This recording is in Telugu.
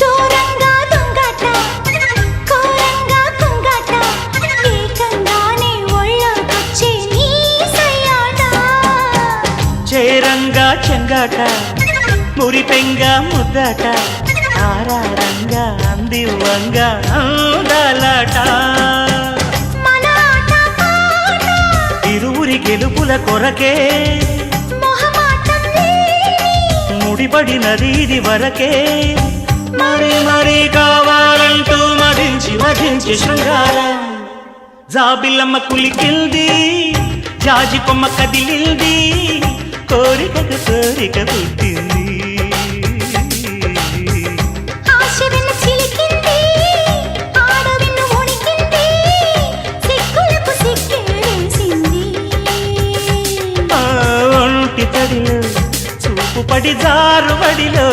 దూరంగా దొంగట కోరంగా కుంగట ఏకంగానే ఒళ్ళొకొచ్చే నీ సయ్యాట చేరంగా చెంగాట మురిపెంగా ముద్దట ఆరారంగా అందివ్వంగా అందాలాట మన ఆట పాట ఇరువురి గెలుపుల కొరకే మొహమాటం లేని ముడిపడినది ఇది వరకే మరి మరి కావాలంటూ మదించి మదించి శృంగారం జాబిల్లమ్మ కులికిల్ది జాజి కొమ్మ కదిలిల్ది కోరికకు కోరిక పుట్టింది ఆశ వెన్న చిలికింది ఆడవిన్ను ఉణికింది సిగ్గులకు సిగ్గేసింది ఆ ఒంటి తడిలో చూపు పడి జారు బడిలో